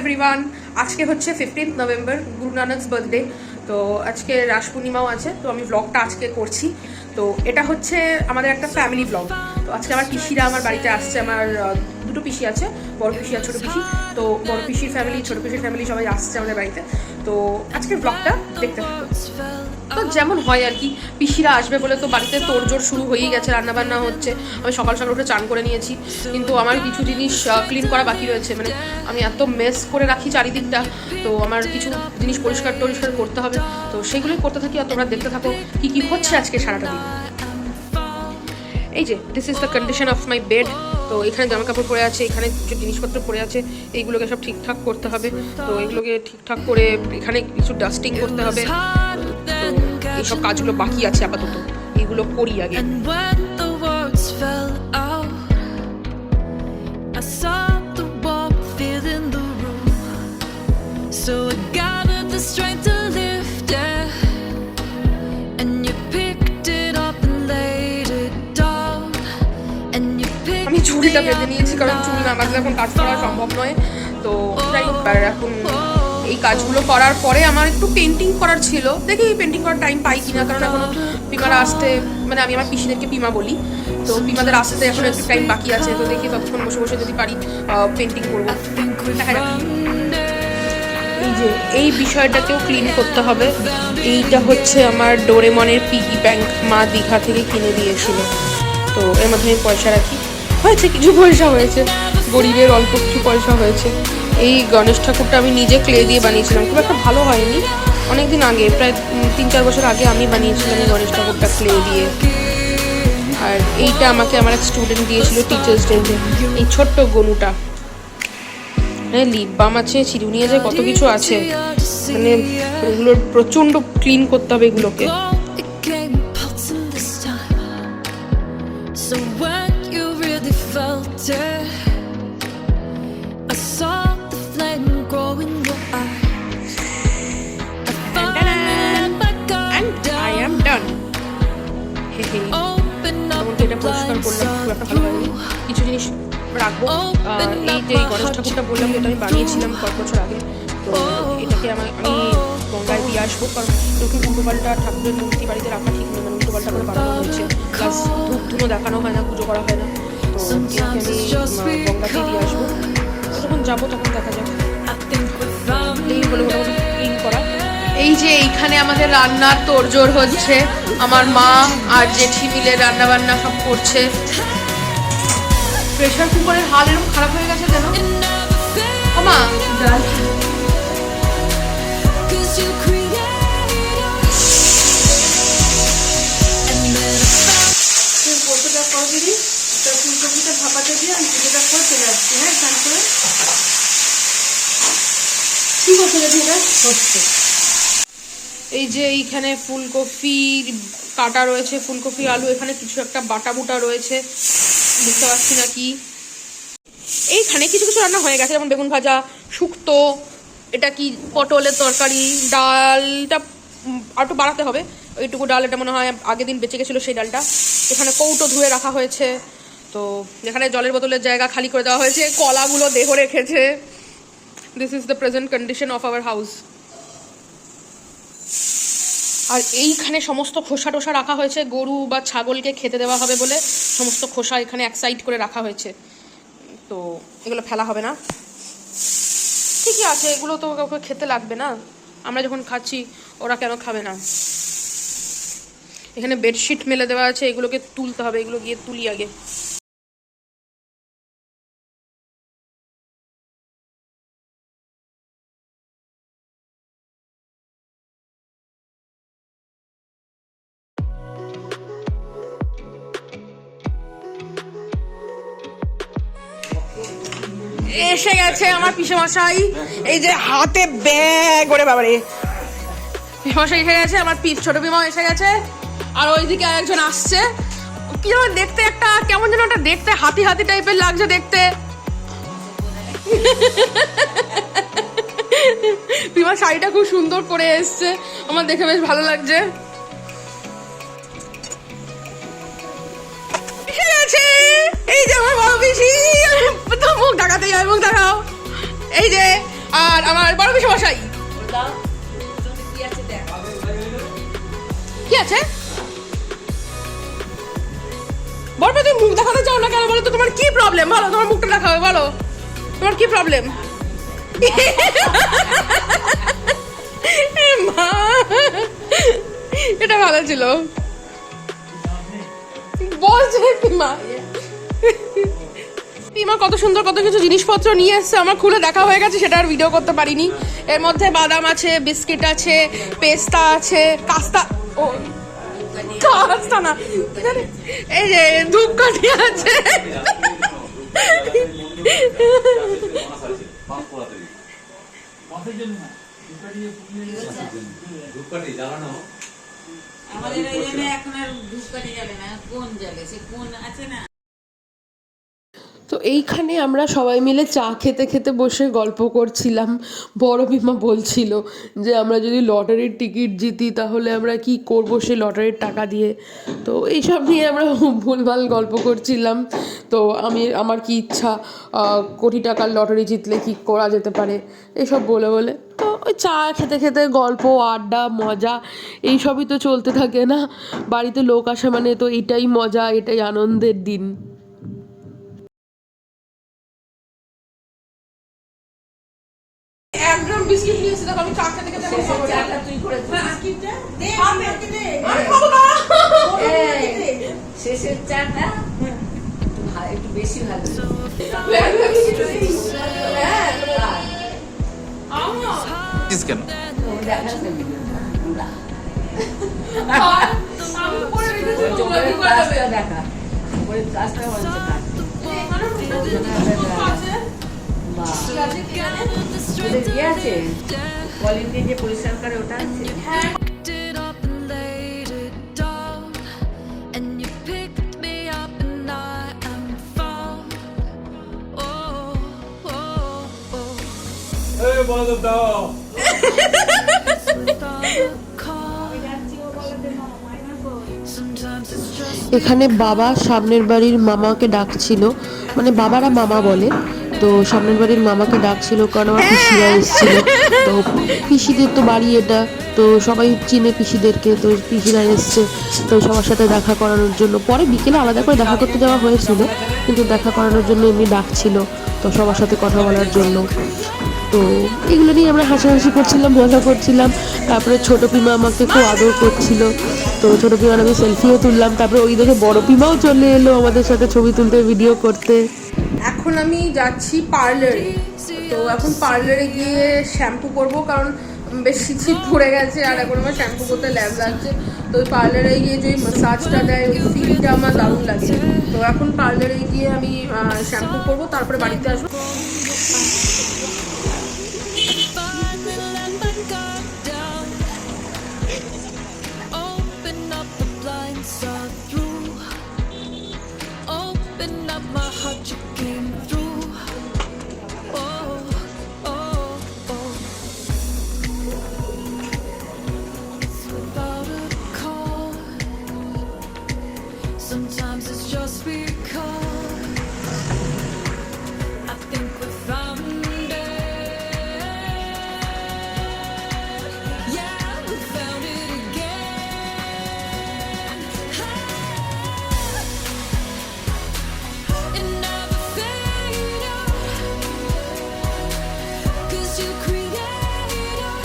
Everyone, আজকে হচ্ছে 15th November, গুরু নানকস birthday. তো আজকে রাস পূর্ণিমাও আছে, তো আমি ব্লগটা আজকে করছি। তো এটা হচ্ছে আমাদের একটা ফ্যামিলি ব্লগ। তো আজকে আমার পিসিরা আমার বাড়িতে আসছে। আমার দুটো পিসি আছে, বড় পিসি আর ছোটো পিসি। তো বড় পিসির ফ্যামিলি, ছোটো পিসির ফ্যামিলি সবাই আসছে আমাদের বাড়িতে। তো আজকের ব্লগটা দেখতে থাকো। তো যেমন হয় আর কি, পিসিরা আসবে বলে তো বাড়িতে তোড়জোড় শুরু হয়েই গেছে, রান্নাবান্না হচ্ছে। আমি সকাল সকাল উঠে চান করে নিয়েছি, কিন্তু আমার কিছু জিনিস ক্লিন করা বাকি রয়েছে। মানে আমি এত মেস করে রাখি চারিদিকটা, তো আমার কিছু জিনিস পরিষ্কার করতে হবে। তো সেগুলোই করতে থাকি, আর তোমরা দেখতে থাকো কি কি হচ্ছে আজকে সারাটা দিন। এই যে this is the condition of my bed. তো এখানে জামা কাপড় পরে আছে, এখানে কিছু জিনিসপত্র পরে আছে, এইগুলোকে সব ঠিকঠাক করতে হবে। তো এগুলোকে ঠিকঠাক করে এখানে কিছু ডাস্টিং করতে হবে। তো এইসব কাজগুলো বাকি আছে আপাতত, এগুলো করি আগে। আমি চুড়িটা বেঁধে নিয়েছি, কারণ চুড়ি না বাঁধলে এখন কাজ করা সম্ভব নয়। তো যাই হোক, এখন এই কাজগুলো করার পরে আমার একটু পেন্টিং করার ছিল। দেখি পেন্টিং করার টাইম পাই কিনা, কারণ এখনো পিমারা আসতে, মানে আমি আমার পিসিদেরকে পিমা বলি, তো পিমাদের আসতে এখন একটু টাইম বাকি আছে। তো দেখি ততক্ষণ বসে বসে যদি পারি পেন্টিং করবো। দেখা যাক। এই যে এই বিষয়টাকেও ক্লিন করতে হবে। এইটা হচ্ছে আমার ডোরেমনের পিগি ব্যাংক, মা দীঘা থেকে কিনে দিয়েছিল। তো এর মধ্যে আমি পয়সা রাখি, হয়েছে কিছু পয়সা হয়েছে, গরিবের অল্প কিছু পয়সা হয়েছে। এই গণেশ ঠাকুরটা আমি নিজে ক্লে দিয়ে বানিয়েছিলাম, খুব একটা ভালো হয়নি। অনেকদিন আগে, প্রায় 3-4 বছর আগে আমি বানিয়েছিলাম এই গণেশ ঠাকুরটা ক্লে দিয়ে। আর এইটা আমাকে আমার এক স্টুডেন্ট দিয়েছিল টিচার্স ডেতে, এই ছোট্ট গনুটা। লিপ বাম আছে, চিরুনি আছে, কত কিছু আছে। মানে এগুলোর প্রচণ্ড ক্লিন করতে হবে এগুলোকে। এটা পরিষ্কার করলাম, খুব একটা ভালো হয়নি। কিছু জিনিস রাখবো। এই যে গণেশ ঠাকুরটা বললাম, এটা আমি বানিয়েছিলাম কয়েক বছর আগে। তো এটাকে আমি গঙ্গায় দিয়ে আসবো, কারণ এরকম উল্টোপাল্টা ঠাকুরের মূর্তি বাড়িতে রাখা ঠিক নয়। মানে উল্টোপাল্টা করে বানানো হয়েছে, প্লাস ধূপ ধুনো দেখানো হয় না, পুজো করা হয় না। তো এটাকে আমি গঙ্গাতে দিয়ে আসবো। যখন যাবো তখন দেখা যাবে। এই হলো মোটামুটি ক্লিন করা। এই যে এইখানে আমাদের রান্নার তোড়জোড় হচ্ছে, আমার মা আর জেঠি মিলে রান্না বান্না সব করছে। প্রেশার কুকারের হাল এরকম খারাপ হয়ে গেছে কেন? মা ফুলকপিটা ভাপাতে দিয়ে আমি পুজোটা করে চলে আসছি। হ্যাঁ, স্নান করে কি করতে গেছি এটা হচ্ছে। এই যে এইখানে ফুলকপি কাটা রয়েছে, ফুলকপি আলু, এখানে কিছু একটা বাটা বুটা রয়েছে, বুঝতে পারছি না কি। এইখানে কিছু কিছু রান্না হয়ে গেছে, যেমন বেগুন ভাজা, শুক্তো, এটা কি পটলের তরকারি, ডালটা আর একটু বাড়াতে হবে। ওইটুকু ডাল, এটা মনে হয় আগের দিন বেঁচে গেছিলো সেই ডালটা। এখানে কৌটো ধুয়ে রাখা হয়েছে। তো এখানে জলের বোতলের জায়গা খালি করে দেওয়া হয়েছে, কলাগুলো দেহ রেখেছে। This is the present condition of our house. আর এইখানে সমস্ত খোসা টোসা রাখা হয়েছে, গরু বা ছাগলকে খেতে দেওয়া হবে বলে সমস্ত খোসা এখানে এক সাইড করে রাখা হয়েছে। তো এগুলো ফেলা হবে না, ঠিকই আছে, এগুলো তো কাউকে খেতে লাগবে না। আমরা যখন খাচ্ছি ওরা কেন খাবে না। এখানে বেডশিট মেলে দেওয়া আছে, এগুলোকে তুলতে হবে, এগুলো গিয়ে তুলি আগে। এসে গেছে আমার পিসেমশাই, এই যে হাতে ব্যাগ, ওরে বাবারে, পিসেমশাই এসে গেছে, আমার ছোট পিমাও এসে গেছে। আর ওইদিকে আরেকজন আসছে। কি যেন দেখতে, একটা কেমন যেন একটা দেখতে হাতি হাতি টাইপের লাগছে দেখতে। পিমা শাড়িটা খুব সুন্দর পরে এসছে, আমার দেখে বেশ ভালো লাগছে। এই যে আমার বড় পিসি, তো মুখ দেখাতেই হয়, মুখ দেখাও। এই যে আর আমার বড় পিসে মশাই। কি আছে বড় তুমি মুখ দেখাতে চাও না কেন বলো তো? তোমার কি প্রবলেম বলো? তোমার মুখটা দেখাবে বলো, তোমার কি প্রবলেম? মা এটা ভালো ছিল বলছে পিমা। পিমা কত সুন্দর কত কিছু জিনিসপত্র নিয়ে এসছে, আমার খুলে দেখা হয়ে গেছে, সেটা আর ভিডিও করতে পারিনি। এর মধ্যে বাদাম আছে, বিস্কিট আছে, পেস্তা আছে, কাস্তা ও কাস্তা না এই যে ধূপকাঠি আছে। আমাদের এখন আর ধূপকাঠি জ্বালে না, কোন জ্বালে, সে কোন আছে না। তো এইখানে আমরা সবাই মিলে চা খেতে খেতে বসে গল্প করছিলাম। বড় পিমা বলছিল যে আমরা যদি লটারির টিকিট জিতি তাহলে আমরা কি করব সেই লটারির টাকা দিয়ে। তো এইসব নিয়ে আমরা ভুলভাল গল্প করছিলাম। তো আমার কি ইচ্ছা, কোটি টাকার লটারি জিতলে কি করা যেতে পারে এইসব বলে বলে। তো ওই চা খেতে খেতে গল্প আড্ডা মজা এইসবই তো চলতে থাকে না। বাড়িতে লোক আসে মানে তো এটাই মজা, এটাই আনন্দের দিন। একদম বিস্কিট নিয়েছি, দেখো আমি চা খেতে খেতে চাটা তুই করেছিস, শেষের চাটা একটু বেশি ভালো। কেন দেখা আছে কলিং দিয়ে যে পরিষ্কার করে ওটা আছে। এখানে বাবা সামনের বাড়ির মামাকে ডাকছিল, মানে বাবারা মামা বলে, তো সামনের বাড়ির মামাকে ডাকছিল কারণ আমার পিসিরা এসেছিল। তো পিসিদের তো বাড়ি এটা, তো সবাই চিনে পিসিদেরকে, তো পিসিরা এসছে তো সবার সাথে দেখা করানোর জন্য। পরে বিকেলে আলাদা করে দেখা করতে যাওয়া হয়েছিল, কিন্তু দেখা করানোর জন্য এমনি ডাকছিল, তো সবার সাথে কথা বলার জন্য। তো এগুলো নিয়ে আমরা হাসাহাসি করছিলাম, মজা করছিলাম। তারপরে ছোটো পিমা আমাকে খুব আদর করছিল, তো ছোটো পিমার আমি সেলফিও তুললাম। তারপরে ওই দেখে বড় পিমাও চলে এলো আমাদের সাথে ছবি তুলতে, ভিডিও করতে। এখন আমি যাচ্ছি পার্লারে। তো এখন পার্লারে গিয়ে শ্যাম্পু করবো, কারণ বেশ শীত পড়ে গেছে আর এখন আমার শ্যাম্পু করতে ল্যাব লাগছে। তো ওই পার্লারে গিয়ে যে মাসাজটা দেয় ওই ফিলটা আমার দারুণ লাগে। তো এখন পার্লারে গিয়ে আমি শ্যাম্পু করবো, তারপরে বাড়িতে আসবো। Sometimes it's just because I think we found it. Yeah, we found it again. It never faded out, 'cause you created it.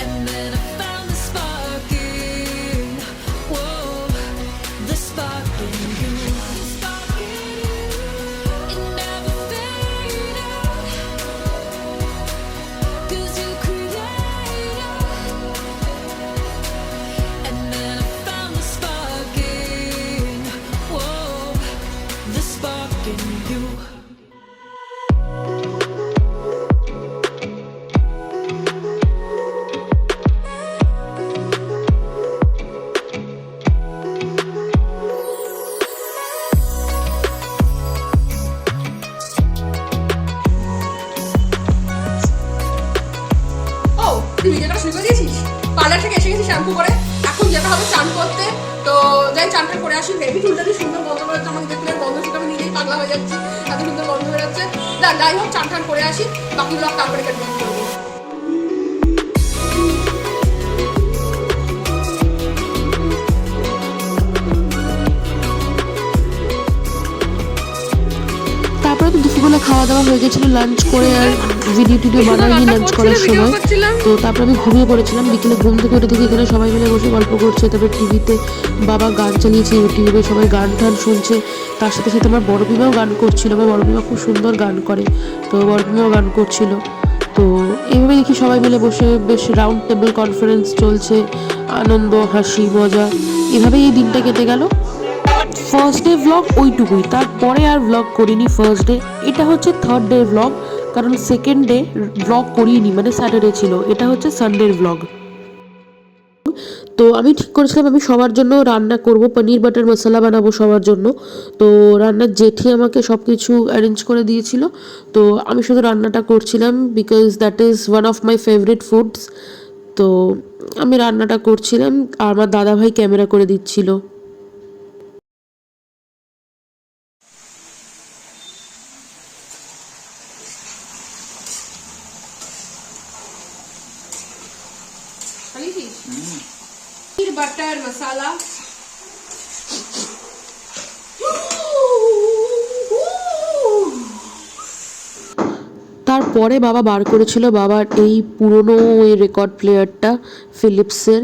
And then I found the spark in, whoa, the spark in you. It never faded out, 'cause you created it. And then I found the spark in, whoa, the spark in you. ও তুই ভিডিওটা শুরু করে দিয়েছিস? Parlour থেকে এসে গেছি shampoo করে, এখন যেতে হবে চান করতে। তো যাই চানটা করে আসি। হেভি চুলটা দিয়ে সুন্দর গন্ধ করে, আমার দেখলে গন্ধ শুকে আমি নিজেই পাগলা হয়ে যাচ্ছি, এত সুন্দর গন্ধ বেরোচ্ছে। যাই হোক, চান টান করে আসি, বাকি ব্লগ তারপরে কন্টিনিউ করবো। তারপরে তো দুপুরবেলা খাওয়া দাওয়া হয়ে গেছিলো, লাঞ্চ করে আর ভিডিও টিডিও বানাইনি লাঞ্চ করার সময়। তো তারপরে আমি ঘুমিয়ে পড়েছিলাম। বিকেলে ঘুম থেকে উঠে দেখি এখানে সবাই মিলে বসে গল্প করছে। তারপরে টিভিতে বাবা গান চালিয়েছে, ইউটিউবে সবাই গান টান শুনছে। তার সাথে সাথে আমার বড় পিমাও গান করছিল। আমার বড় পিমা খুব সুন্দর গান করে, তো বড় পিমাও গান করছিল। তো এইভাবে দেখি সবাই মিলে বসে বেশ রাউন্ড টেবিল কনফারেন্স চলছে, আনন্দ হাসি মজা, এভাবেই এই দিনটা কেটে গেল। ফার্স্ট ডে ভ্লগ ওইটুকুই, তারপরে আর ভ্লগ করিনি। ফার্স্ট ডে, এটা হচ্ছে থার্ড ডে ভ্লগ, কারণ সেকেন্ড ডে ভ্লগ করিনি, মানে স্যাটারডে ছিল, এটা হচ্ছে সানডের ভ্লগ। তো আমি ঠিক করেছিলাম আমি সবার জন্য রান্না করব, পনির বাটার মশলা বানাবো সবার জন্য। তো রান্নার জেঠি আমাকে সব কিছু অ্যারেঞ্জ করে দিয়েছিল, তো আমি শুধু রান্নাটা করছিলাম, because that is one of my favourite foods. তো আমি রান্নাটা করছিলাম আর আমার দাদাভাই ক্যামেরা করে দিচ্ছিল। पनीर बटर मसाला তারপরে বাবা বার করেছিল বাবার এই পুরনো ওই রেকর্ড প্লেয়ারটা ফিলিপসের।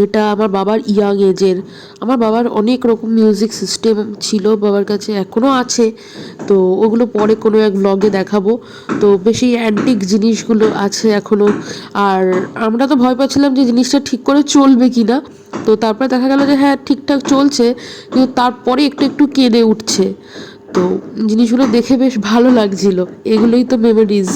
এটা আমার বাবার ইয়াং এজের। আমার বাবার অনেক রকম মিউজিক সিস্টেম ছিল বাবার কাছে, এখনও আছে। তো ওগুলো পরে কোনো এক ভ্লগে দেখাবো। তো বেশি অ্যান্টিক জিনিসগুলো আছে এখনও। আর আমরা তো ভয় পাচ্ছিলাম যে জিনিসটা ঠিক করে চলবে কি না। তো তারপরে দেখা গেল যে হ্যাঁ ঠিকঠাক চলছে, কিন্তু তারপরে একটু একটু কেঁদে উঠছে। তো জিনিসগুলো দেখে বেশ ভালো লাগছিল। এগুলোই তো মেমোরিজ।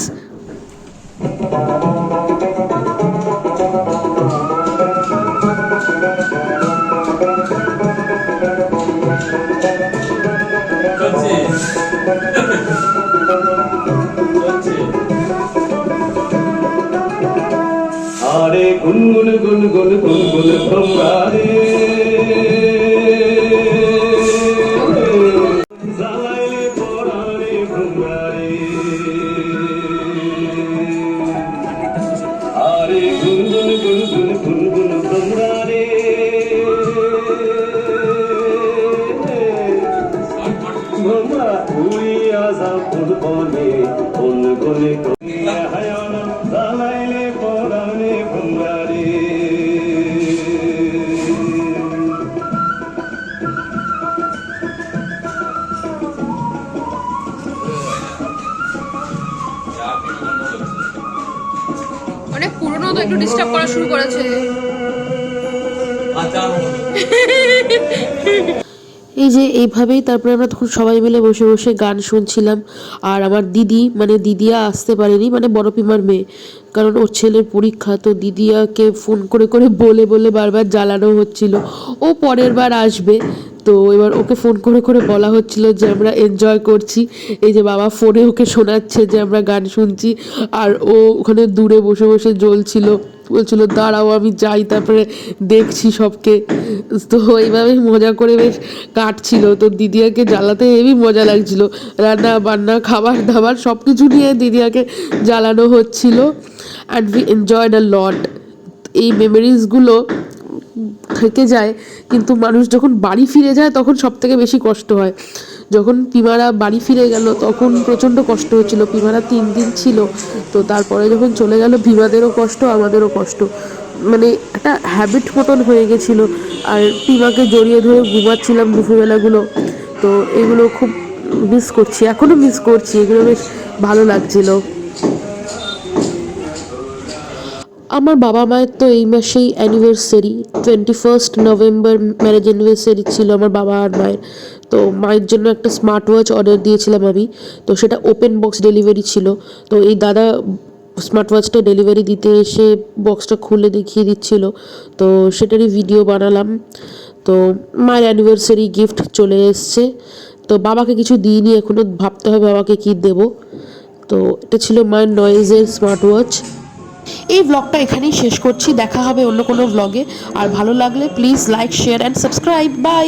আরে গুনগুন গুনগুন গুনগুন তোমরা রে জ্বালাইলে পড়ারে তোমরা রে। আরে গুনগুন গুনগুন গুনগুন তোমরা রে তোমরা উড়িয়া যাও ফুলবনে গুনগুনে করিয়া হায়না জ্বালাইলে পড়ারে তোমরা রে। অনেক পুরনো, তো একটু ডিস্টার্ব করা শুরু করেছে। এই যে এইভাবেই তারপরে আমরা তখন সবাই মিলে বসে বসে গান শুনছিলাম। আর আমার দিদি, মানে দিদিয়া আসতে পারেনি, মানে বড় পিমার মেয়ে, কারণ ওর ছেলের পরীক্ষা। তো দিদিয়াকে ফোন করে করে বলে বলে বারবার জ্বালানো হচ্ছিল ও পরের বার আসবে। তো এবার ওকে ফোন করে করে বলা হচ্ছিল যে আমরা এনজয় করছি। এই যে বাবা ফোনে ওকে শোনাচ্ছে যে আমরা গান শুনছি, আর ও ওখানে দূরে বসে বসে জ্বলছিল, বলছিল দাঁড়াও আমি যাই, তারপরে দেখছি সবকে। তো এইভাবেই মজা করে বেশ কাটছিল। তো দিদিয়াকে জ্বালাতে হেবি মজা লাগছিল, রান্না বান্না খাবার দাবার সব কিছু নিয়ে দিদিয়াকে জ্বালানো হচ্ছিল। অ্যান্ড উই এনজয়েড আ লট। এই মেমোরিজগুলো থেকে যায়, কিন্তু মানুষ যখন বাড়ি ফিরে যায় তখন সব থেকে বেশি কষ্ট হয়। যখন পিমারা বাড়ি ফিরে গেল তখন প্রচণ্ড কষ্ট হচ্ছিল। পিমারা 3 দিন ছিল, তো তারপরে যখন চলে গেল পিমাদেরও কষ্ট আমাদেরও কষ্ট, মানে একটা হ্যাবিট মতন হয়ে গেছিলো। আর পিমাকে জড়িয়ে ধরে ঘুমাচ্ছিলাম দুপুরবেলাগুলো। তো এগুলো খুব মিস করছি, এখনও মিস করছি, এগুলো বেশ ভালো লাগছিলো। আমার বাবা মায়ের তো এই মাসেই অ্যানিভার্সারি, 21 নভেম্বর ম্যারেজ অ্যানিভার্সারি ছিল আমার বাবা আর মায়ের। তো মায়ের জন্য একটা স্মার্ট ওয়াচ অর্ডার দিয়েছিলাম আমি, তো সেটা ওপেন বক্স ডেলিভারি ছিল। তো এই দাদা স্মার্ট ওয়াচটা ডেলিভারি দিতে এসে বক্সটা খুলে দেখিয়ে দিচ্ছিল, তো সেটারই ভিডিও বানালাম। তো মায়ের অ্যানিভার্সারি গিফট চলে এসছে। তো বাবাকে কিছু দিইনি, এখনও ভাবতে হবে বাবাকে কী দেবো। তো এটা ছিল মায়ের নয়েজের স্মার্ট ওয়াচ। এই ব্লগটা এখানেই শেষ করছি, দেখা হবে অন্য কোনো ব্লগে। আর ভালো লাগলে please like share and subscribe. By.